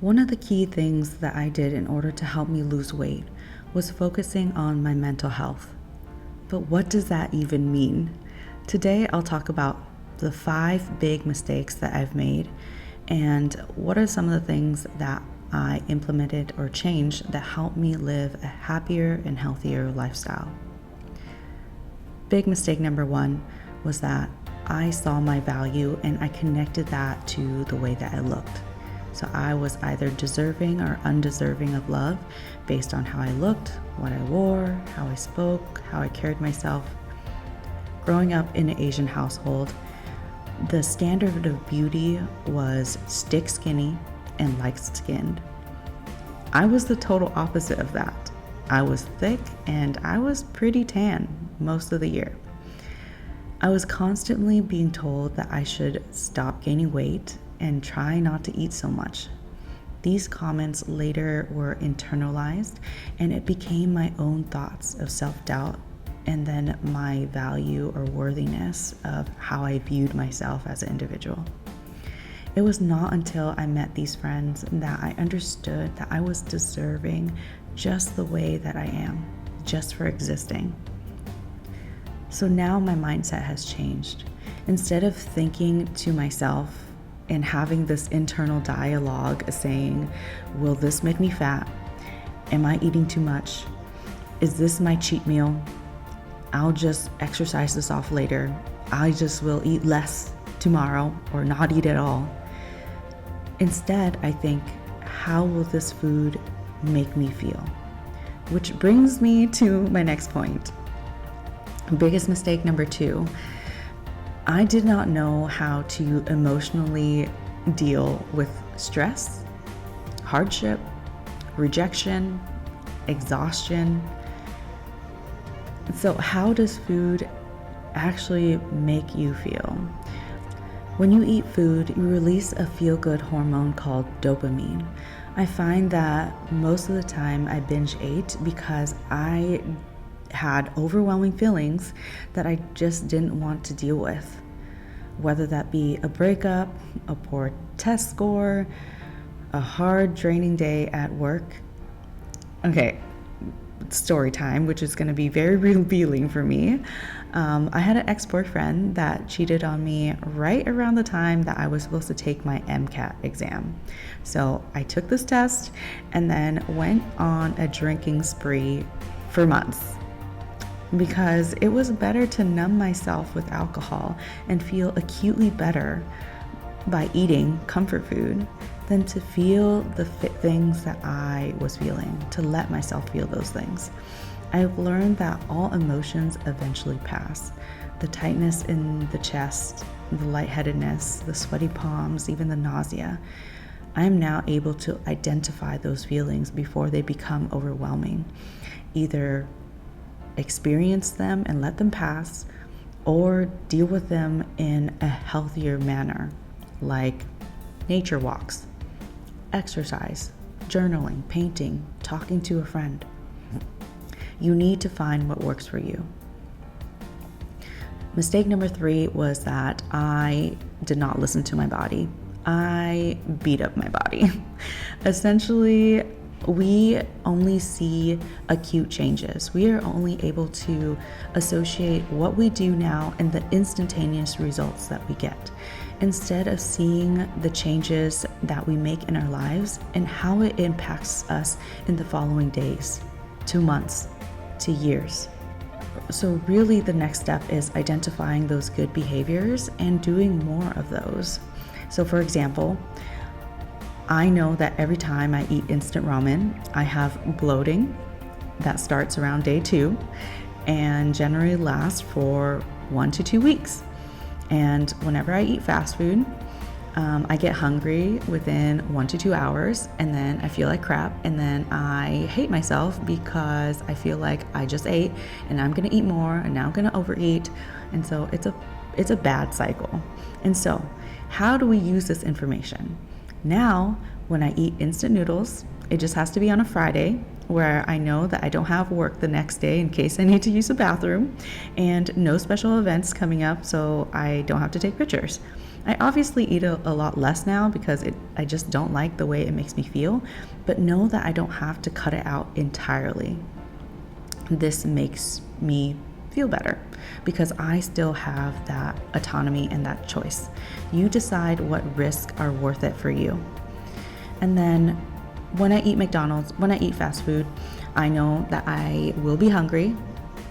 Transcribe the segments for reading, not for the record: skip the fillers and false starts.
One of the key things that I did in order to help me lose weight was focusing on my mental health. But what does that even mean? Today, I'll talk about the 5 big mistakes that I've made and what are some of the things that I implemented or changed that helped me live a happier and healthier lifestyle. Big mistake number 1 was that I saw my value and I connected that to the way that I looked. So I was either deserving or undeserving of love based on how I looked, what I wore, how I spoke, how I carried myself. Growing up in an Asian household, the standard of beauty was stick skinny and light-skinned. I was the total opposite of that. I was thick and I was pretty tan most of the year. I was constantly being told that I should stop gaining weight and try not to eat so much. These comments later were internalized and it became my own thoughts of self-doubt and then my value or worthiness of how I viewed myself as an individual. It was not until I met these friends that I understood that I was deserving just the way that I am, just for existing. So now my mindset has changed. Instead of thinking to myself and having this internal dialogue saying, will this make me fat? Am I eating too much? Is this my cheat meal? I'll just exercise this off later. I just will eat less tomorrow or not eat at all. Instead, I think, how will this food make me feel? Which brings me to my next point. Biggest mistake number 2. I did not know how to emotionally deal with stress, hardship, rejection, exhaustion. So how does food actually make you feel? When you eat food, you release a feel-good hormone called dopamine. I find that most of the time I binge ate because I had overwhelming feelings that I just didn't want to deal with. Whether that be a breakup, a poor test score, a hard, draining day at work. Okay, story time, which is going to be very revealing for me. I had an ex-boyfriend that cheated on me right around the time that I was supposed to take my MCAT exam. So I took this test and then went on a drinking spree for months because it was better to numb myself with alcohol and feel acutely better by eating comfort food than to feel the things that I was feeling, to let myself feel those things. I've learned that all emotions eventually pass. The tightness in the chest, the lightheadedness, the sweaty palms, even the nausea. I am now able to identify those feelings before they become overwhelming. Either experience them and let them pass, or deal with them in a healthier manner, like nature walks, exercise, journaling, painting, talking to a friend. You need to find what works for you. Mistake number 3 was that I did not listen to my body. I beat up my body. Essentially, we only see acute changes. We are only able to associate what we do now and the instantaneous results that we get, instead of seeing the changes that we make in our lives and how it impacts us in the following days, to months, to years. So really the next step is identifying those good behaviors and doing more of those. So for example, I know that every time I eat instant ramen, I have bloating that starts around day 2 and generally lasts for 1 to 2 weeks. And whenever I eat fast food, I get hungry within 1 to 2 hours, and then I feel like crap, and then I hate myself because I feel like I just ate and I'm gonna eat more and now I'm gonna overeat. And so it's a bad cycle. And so how do we use this information? Now, when I eat instant noodles, it just has to be on a Friday where I know that I don't have work the next day in case I need to use the bathroom, and no special events coming up so I don't have to take pictures. I obviously eat a lot less now because I just don't like the way it makes me feel, but know that I don't have to cut it out entirely. This makes me feel better because I still have that autonomy and that choice. You decide what risks are worth it for you. And then when I eat McDonald's, when I eat fast food, I know that I will be hungry.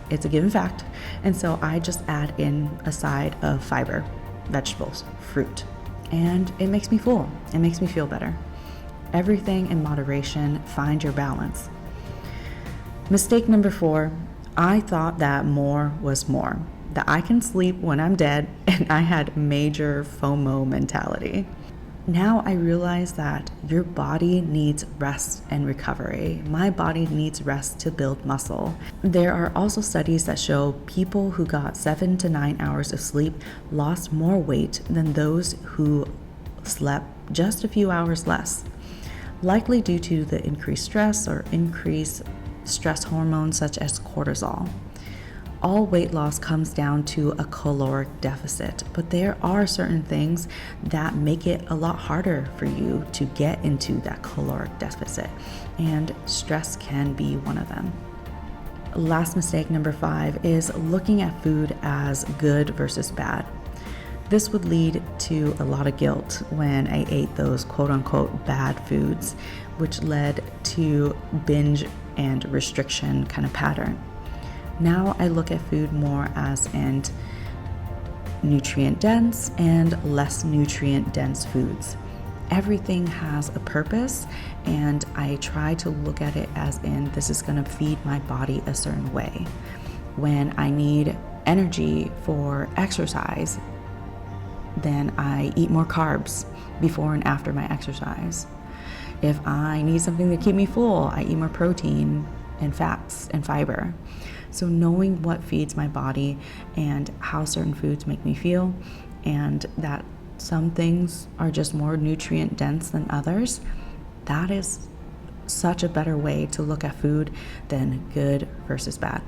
It's a given fact. And so I just add in a side of fiber, vegetables, fruit, and it makes me full. It makes me feel better. Everything in moderation. Find your balance. Mistake number 4, I thought that more was more, that I can sleep when I'm dead, and I had major FOMO mentality. Now I realize that your body needs rest and recovery. My body needs rest to build muscle. There are also studies that show people who got 7 to 9 hours of sleep lost more weight than those who slept just a few hours less, likely due to the increased stress or increased stress hormones such as cortisol. All weight loss comes down to a caloric deficit, but there are certain things that make it a lot harder for you to get into that caloric deficit, and stress can be one of them. Last mistake, number 5, is looking at food as good versus bad. This would lead to a lot of guilt when I ate those quote-unquote bad foods, which led to binge and restriction kind of pattern. Now I look at food more as in nutrient dense and less nutrient dense foods. Everything has a purpose, and I try to look at it as in this is going to feed my body a certain way. When I need energy for exercise, then I eat more carbs before and after my exercise. If I need something to keep me full, I eat more protein and fats and fiber. So knowing what feeds my body and how certain foods make me feel, and that some things are just more nutrient dense than others, that is such a better way to look at food than good versus bad.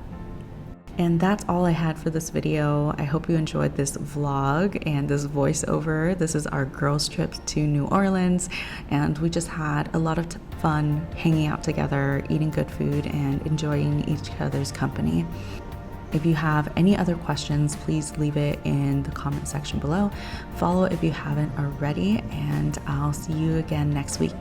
And that's all I had for this video. I hope you enjoyed this vlog and this voiceover. This is our girls' trip to New Orleans, and we just had a lot of fun hanging out together, eating good food, and enjoying each other's company. If you have any other questions, please leave it in the comment section below. Follow if you haven't already, and I'll see you again next week.